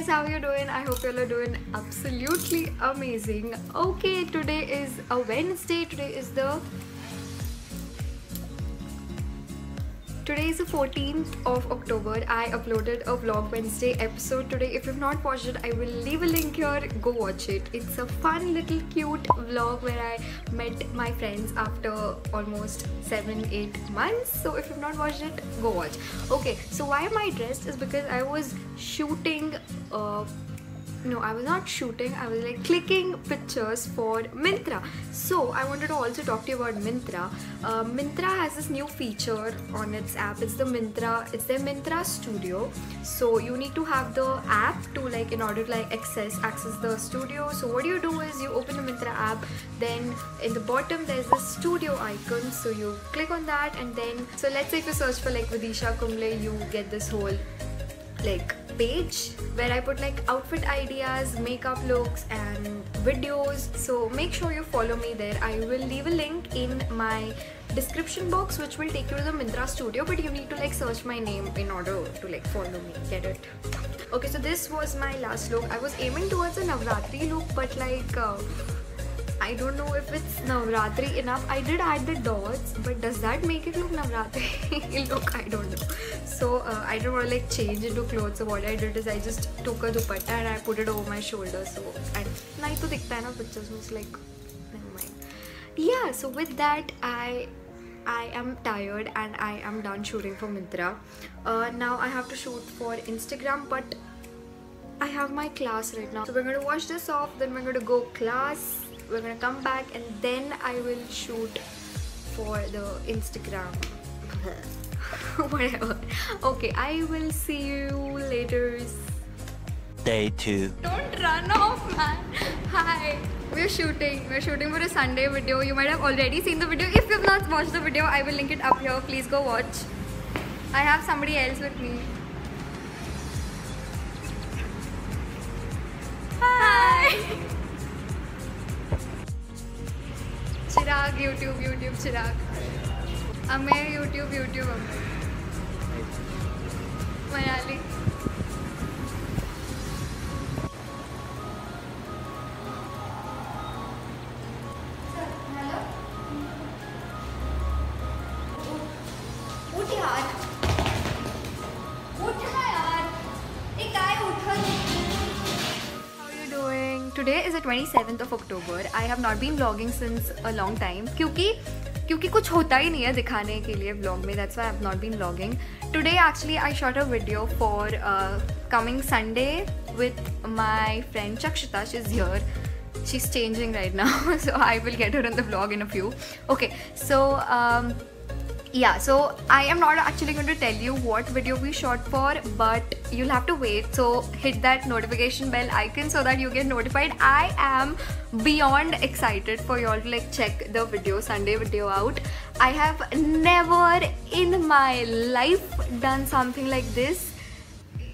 guys, how you doing? I hope you all are doing absolutely amazing. Okay, today is a Wednesday. Today is the 14th of October. I uploaded a vlog Wednesday episode today. If you've not watched it, I will leave a link here. Go watch it. It's a fun little cute vlog where I met my friends after almost 7-8 months. So if you've not watched it, go watch. Okay, so why am I dressed is because I was shooting no, I was not shooting, I was like clicking pictures for Myntra. So I wanted to also talk to you about Myntra. Myntra has this new feature on its app. It's their Myntra Studio. So you need to have the app to like in order to like access the studio. So what you do is you open the Myntra app, then in the bottom there's a studio icon. So you click on that, and then so let's say if you search for like Vidisha Kumble, you get this whole like page where I put like outfit ideas, makeup looks and videos. So make sure you follow me there. I will leave a link in my description box which will take you to the Myntra Studio, but you need to like search my name in order to like follow me. Get it? Okay, so this was my last look. I was aiming towards a Navratri look, but like I don't know if it's Navratri enough. I did add the dots, but does that make it look Navratri look? I don't know. So I don't want to like change into clothes. So what I did is I just took a dupatta and I put it over my shoulder. So and nice to dikhta hai na pictures. So it's like never mind. Yeah. So with that, I am tired and I am done shooting for Myntra. Now I have to shoot for Instagram, but I have my class right now. So we're going to wash this off. Then we're going to go class. We're gonna come back and then I will shoot for the Instagram. Whatever. Okay, I will see you later. Day 2. Don't run off, man. Hi. We're shooting for a Sunday video. You might have already seen the video. If you've not watched the video, I will link it up here. Please go watch. I have somebody else with me. Hi. Chirag, YouTube, Chirag. Amir, YouTube, Amir. Mayali. Sir, hello? Uth yaar. Uth na yaar. Ek guy utha. How are you doing? Today is the 27th of October. I have not been vlogging since a long time क्योंकि कुछ होता ही नहीं है दिखाने के लिए vlog में. That's why I have not been vlogging. Today actually I shot a video for coming Sunday with my friend Chakshita. She's here. She's changing right now, so I will get her in the vlog in a few. Okay, so yeah, so I am not actually going to tell you what video we shot for, but you'll have to wait. So hit that notification bell icon so that you get notified. I am beyond excited for y'all to like check the video, Sunday video out. I have never in my life done something like this.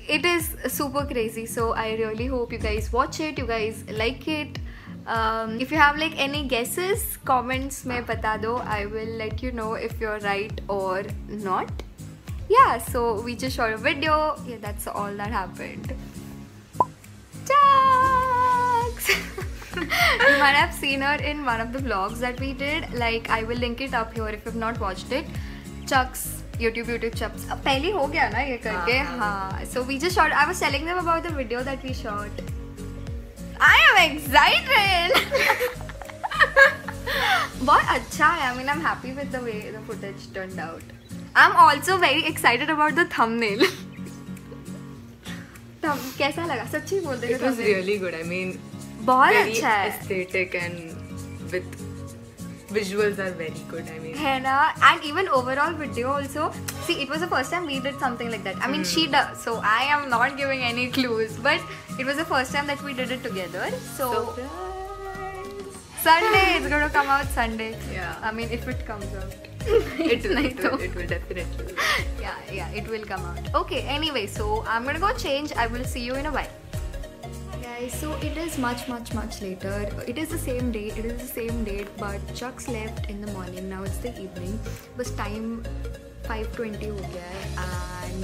It is super crazy. So I really hope you guys watch it, you guys like it. If you have like any guesses, comments mein bata do. I will let you know if you're right or not. Yeah, so we just shot a video. Yeah, that's all that happened. Chucks! You might have seen her in one of the vlogs that we did. Like, I will link it up here if you've not watched it. Chucks, YouTube Chucks. Pehli ho gaya na ye karke. Haan. So we just shot. I was telling them about the video that we shot. I am excited! बहुत अच्छा है. I mean, I'm happy with the way the footage turned out. I'm also very excited about the thumbnail. कैसा लगा? सच्ची बोल दे. It was really good. I mean, बहुत very अच्छा है. aesthetic and with visuals are very good. I mean, है ना? And even overall video also. See, it was the first time we did something like that. I mean, she does. So I am not giving any clues, but it was the first time that we did it together. So surprise. Sunday, it's going to come out Sunday. Yeah. I mean, if it comes out. It will definitely. Yeah, it will come out. Okay, anyway, so I'm gonna go change. I will see you in a while. Guys, so it is much later. It is the same date, but Chucks left in the morning. Now it's the evening. Bas time 5:20 हो गया है, and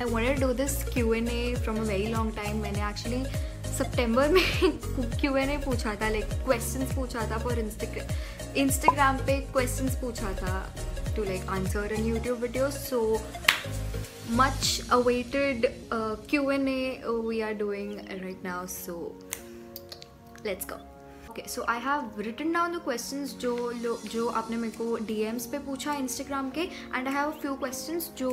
I wanted to do this Q&A from a very long time. मैंने actually सितंबर में Q&A पूछा था, like questions पूछा था for Instagram पे questions पूछा था to like answer in YouTube videos. So much awaited Q&A we are doing right now. So let's go. Okay, so I have written down the questions जो आपने मेरे को DMs पे पूछा Instagram के, and I have a few questions जो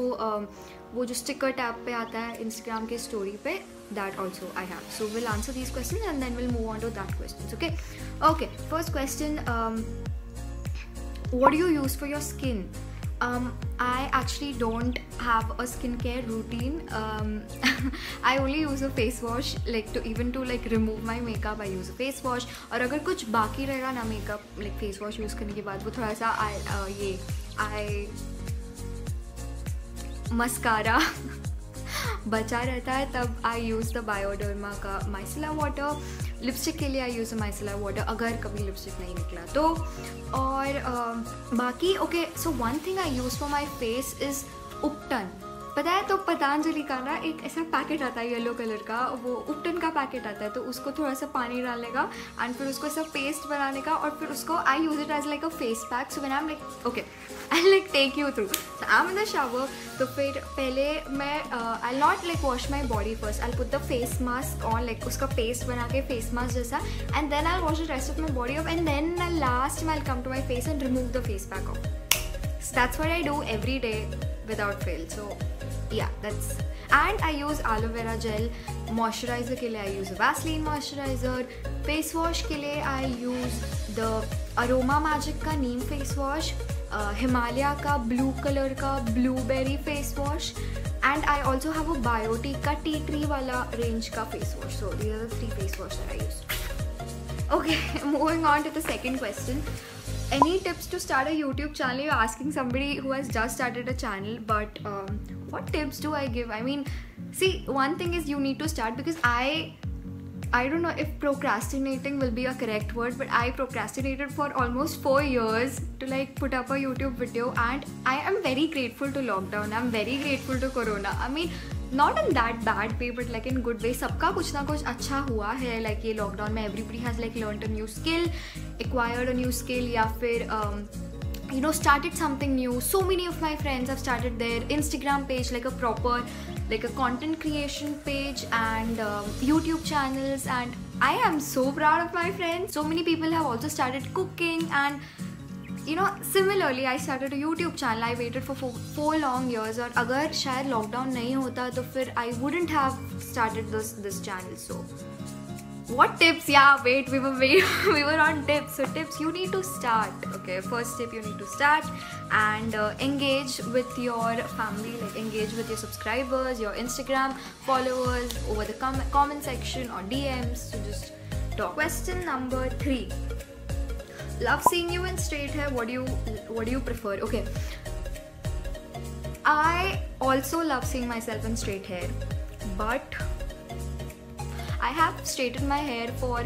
वो जो sticker tab पे आता है Instagram के story पे, that also I have. So we'll answer these questions and then we'll move on to that questions. Okay. Okay. First question. What do you use for your skin? I actually don't have a skincare routine. I only use a face wash, like to like remove my makeup. I use a face wash. और अगर कुछ बाकी रहेगा ना makeup, like face wash use करने के बाद वो थोड़ा सा mascara बचा रहता है, तब I use the Bioderma का micellar water. लिपस्टिक के लिए आई यूज़ माइसेलर वाटर अगर कभी लिपस्टिक नहीं निकला तो. और बाकी okay, so one thing I use for my face is ubtan. पता है, तो पतंजलि का ना एक ऐसा पैकेट आता है येलो कलर का, वो उपटन का पैकेट आता है, तो उसको थोड़ा सा पानी डालने का एंड फिर उसको ऐसा पेस्ट बनाने का, और फिर उसको I use it as like a face pack. So when I am like okay I like take you through, I am in the shower, तो फिर पहले मैं I not like wash my body first, I put the face mask on, like उसका paste बना के face mask जैसा, and then I wash the rest of my body off, and then last में I come to my face and remove the face pack of. So that's what I do every day without fail. So yeah, that's, and I use aloe vera gel. Moisturizer के लिए I use Vaseline moisturizer. Face wash के लिए I use the Aroma Magic का neem face wash, Himalaya का blue color का blueberry face wash, and I also have a Biotique का tea tree वाला range का face wash. So these are the 3 face wash that I use. Okay, moving on to the second question. Any tips to start a YouTube channel? You're asking somebody who has just started a channel, but what tips do I give? I mean, see, one thing is you need to start, because I don't know if procrastinating will be a correct word, but I procrastinated for almost 4 years to like put up a YouTube video, and I am very grateful to lockdown. I'm very grateful to Corona. I mean, not in that bad way, but like in good way. सबका कुछ ना कुछ अच्छा हुआ है, like ये lockdown में everybody has like learned a new skill, acquired a new skill, या फिर you know, started something new. So many of my friends have started their Instagram page, like a proper, like a content creation page, and YouTube channels, and I am so proud of my friends. So many people have also started cooking, and you know, similarly I started a YouTube channel. I waited for 4 long years, और अगर शायद lockdown नहीं होता तो फिर I wouldn't have started this channel. So what tips? Yeah, wait, we were on tips. So tips, you need to start. Okay, first tip, you need to start and engage with your family, like engage with your subscribers, your Instagram followers over the comment section or DMs. So just talk. Question number 3. Love seeing you in straight hair. What do you prefer? Okay, I also love seeing myself in straight hair, but I have straightened my hair for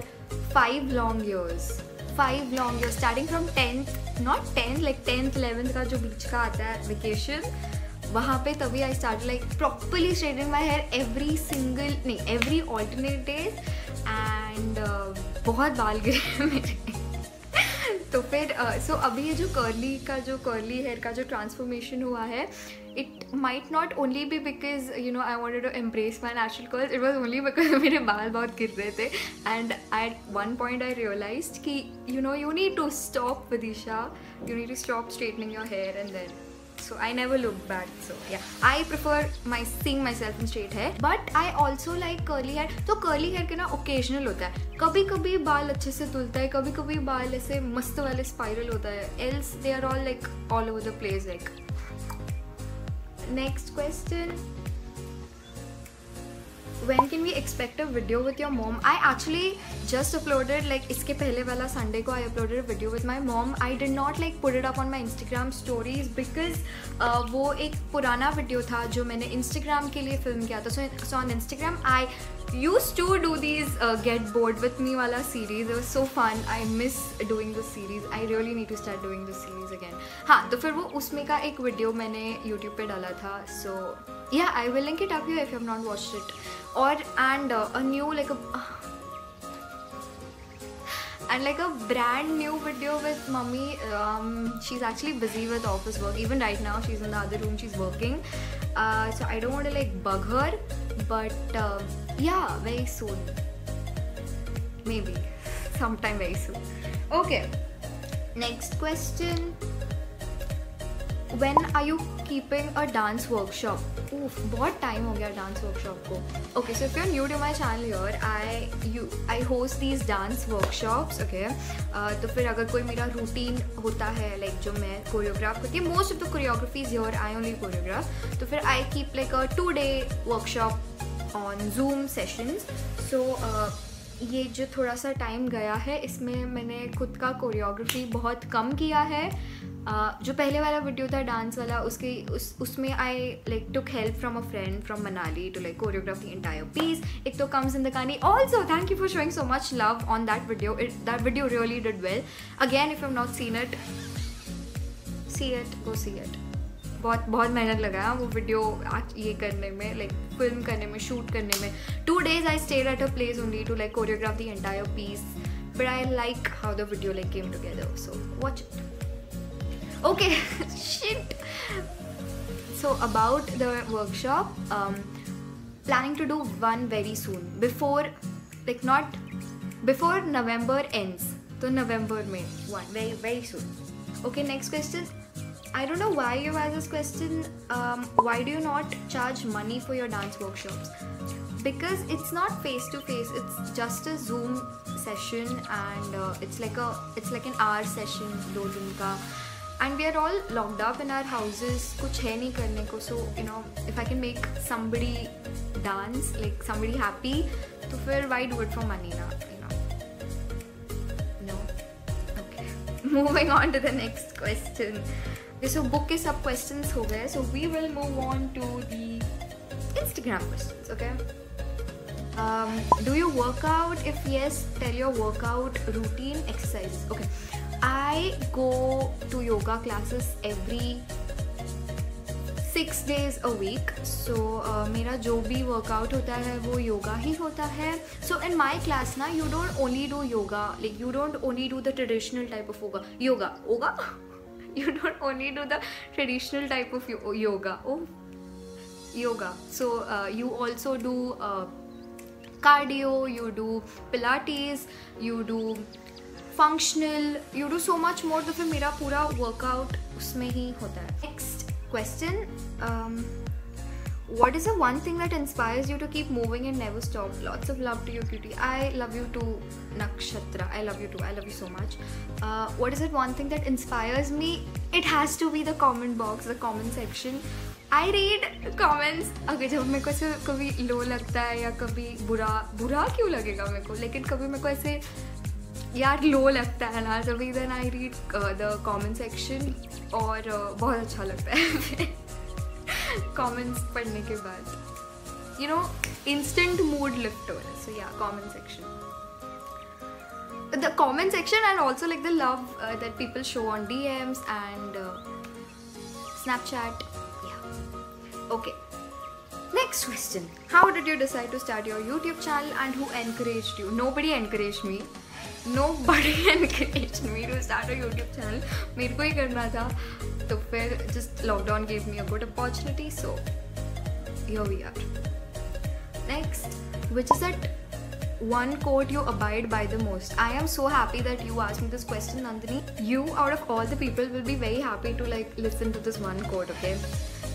5 long years. 5 long years, starting from 10th, not 10th, like 10th, 11th का जो बीच का आता है vacation, वहाँ पे तभी I started like properly straightening my hair every alternate days, and बहुत बाल गिरे मेरे. तो फिर सो अभी ये जो कर्ली हेयर का जो ट्रांसफॉर्मेशन हुआ है, it might not only be because you know I wanted to embrace my natural curls, it was only because मेरे बाल बहुत गिर रहे थे, and at one point I realised कि you know you need to stop Vidisha, you need to stop straightening your hair, and then so I never looked back. So yeah, I prefer seeing myself in straight hair, but I also like curly hair. तो curly hair के ना occasional होता है, कभी कभी बाल अच्छे से धुलता है, कभी कभी बाल ऐसे मस्त वाले spiral होता है, else they are all like all over the place. Like next question, when can we expect a video with your mom? I actually just uploaded, like इसके पहले वाला Sunday को I uploaded a video with my mom. I did not like put it up on my Instagram stories because वो एक पुराना video था जो मैंने Instagram के लिए film किया था. So on Instagram I used to do these Get Bored With Me wala series. It was so fun. I miss doing this series. I really need to start doing this series again. हाँ, तो फिर वो उसमें का एक video मैंने YouTube पे डाला था. So yeah, I will link it up here if you have not watched it. Or and a new like a brand new video with mummy. She's actually busy with office work. Even right now, she's in the other room. She's working. So I don't want to like bug her, but yeah, very soon. Maybe sometime very soon. Okay. Next question. When are you keeping a dance workshop? Oof, बहुत time हो गया dance workshop को. Okay, so if you're new to my channel here, I host these dance workshops. Okay, तो फिर अगर कोई मेरा routine होता है like जो मैं choreograph करती हूँ, most of the choreographies here I only choreograph. तो फिर I keep like a 2-day workshop on Zoom sessions. So ये जो थोड़ा सा टाइम गया है इसमें मैंने खुद का कोरियोग्राफी बहुत कम किया है. जो पहले वाला वीडियो था डांस वाला उसमें I like took help from a friend from Manali to like choreograph the entire piece. एक तो कम जिंदगानी. Also thank you for showing so much love on that video. That video really did well. Again if you have not seen it, see it, go see it. बहुत मेहनत लगाया वो video ये करने में, लाइक फिल्म करने में, shoot करने में. 2 days I stayed at a place only to like choreograph the entire piece, but I like how the video like came together, so watch it. Okay. Shit. So about the workshop, planning to do one very soon, before like not before November ends, so November में one very soon. Okay, next question. I don't know why you asked this question. Why do you not charge money for your dance workshops? Because it's not face to face. It's just a Zoom session, and it's like an hour session, 2 दिन का. And we are all locked up in our houses. कुछ है नहीं करने को. So you know, if I can make somebody dance, like somebody happy, तो फिर why do it for money ना? You know. No. Okay. Moving on to the next question. Okay, so book के सब questions हो गए. So we will move on to the Instagram questions. Okay. Do you work out? If yes, tell your workout routine, exercises. Okay. I go to yoga classes every 6 days a week. So मेरा जो भी workout होता है वो yoga ही होता है. So in my class ना, you don't only do yoga. Like you don't only do the traditional type of yoga. You don't only do the traditional type of yoga. Oh, yoga. So you also do cardio, you do Pilates, you do functional, you do so much more. तो फिर मेरा पूरा workout उसमें ही होता है. Next question. What is the one thing that inspires you to keep moving and never stop? Lots of love to you, cutie. I love you too, Nakshatra. I love you too. I love you so much. What is it one thing that inspires me? It has to be the comment box, the comment section. I read comments. अगर जब मेरे को ऐसे कभी लो लगता है या कभी बुरा क्यों लगेगा मेरे को, लेकिन कभी मेरे को ऐसे यार लो लगता है ना, तभी then I read the comment section और बहुत अच्छा लगता है comments पढ़ने के बाद. You know, instant mood lifter. So yeah, comment section. The comment section, and also like the love that people show on DMs and Snapchat. Yeah. Okay. Next question. How did you decide to start your YouTube channel and who encouraged you? Nobody encouraged me. Nobody encouraged me to start a YouTube channel. मेरे को ही करना था. तो फिर just lockdown gave me a good opportunity. So here we are. Next, which is that one quote you abide by the most? I am so happy that you asked me this question, Nandini. You, out of all the people, will be very happy to like listen to this one quote. Okay?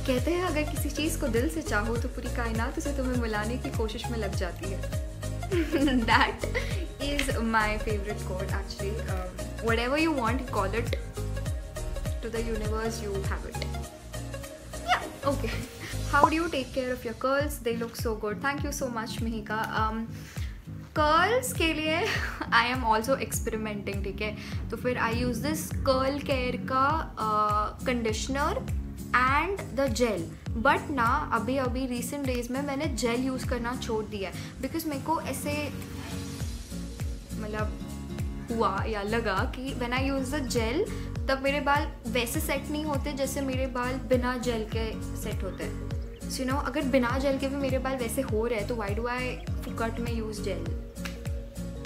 कहते हैं अगर किसी चीज़ को दिल से चाहो तो पूरी कायनात उसे तुम्हें मिलाने की कोशिश में लग जाती है. That is my favorite quote actually. Whatever you want, call it to the universe, you have it. Yeah, okay. How do you take care of your curls? They look so good. Thank you so much, Mihika. Curls के लिए I am also experimenting, ठीक है. तो फिर I use this curl care का conditioner and the gel. But ना अभी अभी रिसेंट डेज में मैंने जेल यूज़ करना छोड़ दिया है, बिकॉज मेरे को ऐसे मतलब हुआ या लगा कि when I use the gel तब मेरे बाल वैसे सेट नहीं होते जैसे मेरे बाल बिना जेल के सेट होते हैं। सो यू नो, अगर बिना जेल के भी मेरे बाल वैसे हो रहे हैं तो वाई डू आई फुकट में use gel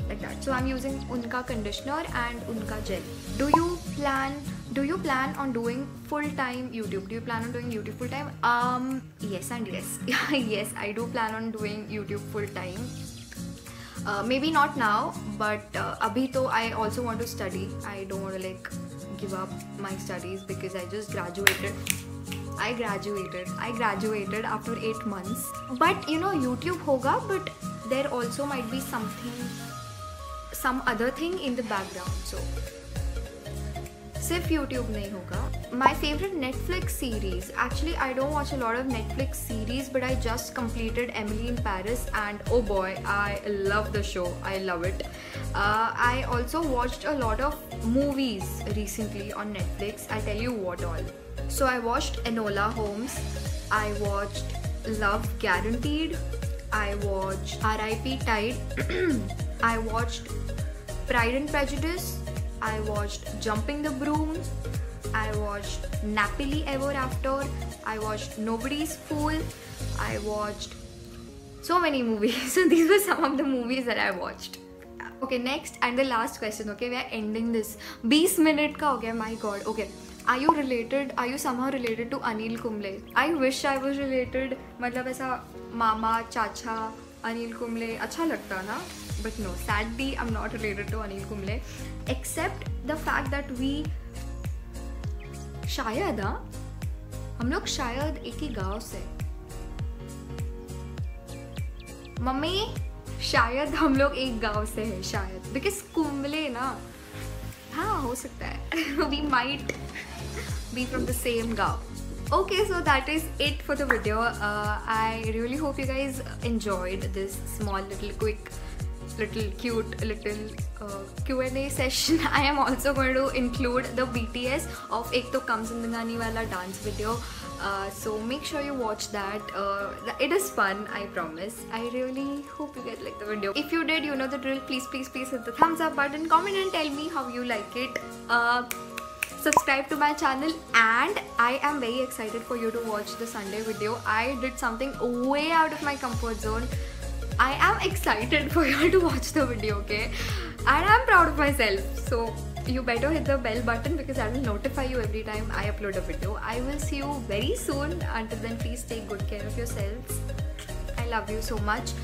like that. So I am using उनका कंडीशनर एंड उनका jail. Do you plan on doing full-time YouTube? Do you plan on doing YouTube full-time? Yes and yes. Yes, I do plan on doing YouTube full-time. Maybe not now, but abhi to I also want to study. I don't want to like give up my studies because I just graduated. I graduated after 8 months. But you know, YouTube hoga, but there also might be some other thing in the background. So सिर्फ YouTube नहीं होगा. My favorite Netflix series. Actually, I don't watch a lot of Netflix series, but I just completed Emily in Paris, and oh boy, I love the show. I love it. I also watched a lot of movies recently on Netflix. I'll tell you what all. So I watched Enola Holmes. I watched Love Guaranteed. I watched R.I.P. Tide. I watched Pride and Prejudice. I watched Jumping the Broom. I watched Nappily Ever After. I watched Nobody's Fool. I watched so many movies. So these were some of the movies that I watched. Okay, next and the last question. Okay, we are ending this. 20 minute का हो गया. My God. Okay. Are you somehow related to Anil Kumble? I wish I was related. मतलब ऐसा मामा चाचा अनिल कुंबले अच्छा लगता ना, but no, sadly I'm not related to Anil Kumble, except the fact that we शायद हम लोग शायद एक ही गांव से, मम्मी शायद हम लोग एक गांव से है शायद, बिकॉज कुंबले ना, हाँ हो सकता है we might be from the same गांव. Okay, so that is it for the video. I really hope you guys enjoyed this small little cute Q&A session. I am also going to include the BTS of Ek To Kam Zindagani Wala dance video. So make sure you watch that. It is fun, I promise. I really hope you guys like the video. If you did, you know the drill. Please hit the thumbs up button. Comment and tell me how you like it. Subscribe to my channel, and I am very excited for you to watch the Sunday video. I did something way out of my comfort zone. I am excited for you to watch the video, okay? And I'm proud of myself. So you better hit the bell button because I will notify you every time I upload a video. I will see you very soon. Until then, please take good care of yourselves. I love you so much.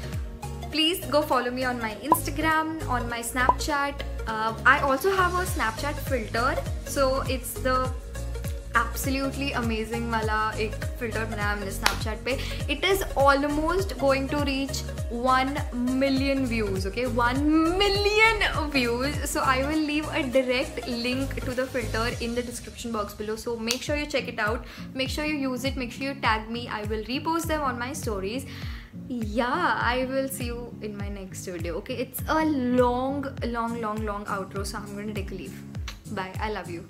Please go follow me on my Instagram, on my Snapchat. I also have a Snapchat filter, so it's the absolutely amazing वाला एक filter बनाया मैंने Snapchat पे. It is almost going to reach 1 million views. Okay, 1 million views. So I will leave a direct link to the filter in the description box below. So make sure you check it out. Make sure you use it. Make sure you tag me. I will repost them on my stories. Yeah, I will see you in my next video. Okay, it's a long outro, so I'm going to take a leave. Bye. I love you.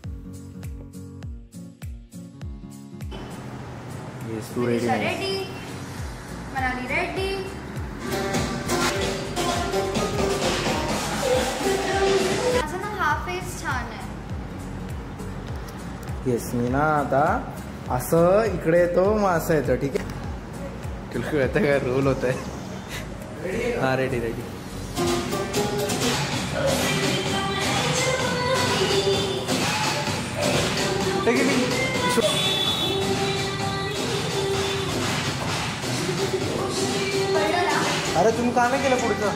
Yes, too ready. Ready. Manali ready. माझं ना हा face छान आहे. Yes, मी ना आता असं इकडे येतो, मग असं येतो. ठीक आहे, तुला कळतं काय रोल होत आहे? हा, रेडी. अरे तुम्ही का नाही केलं पुढचं?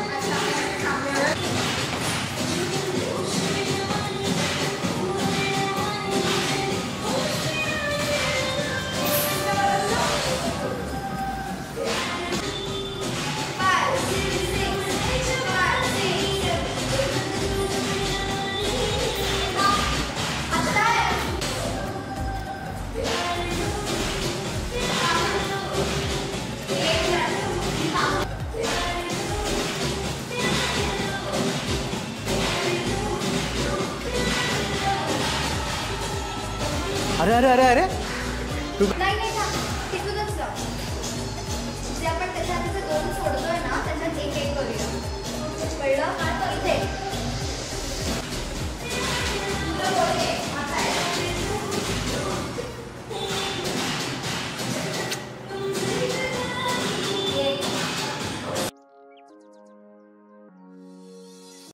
अरे नाही त्याच्या आधी जे दोन सोडतोय ना त्याच्यात एक एक करूया. कळलं? इथे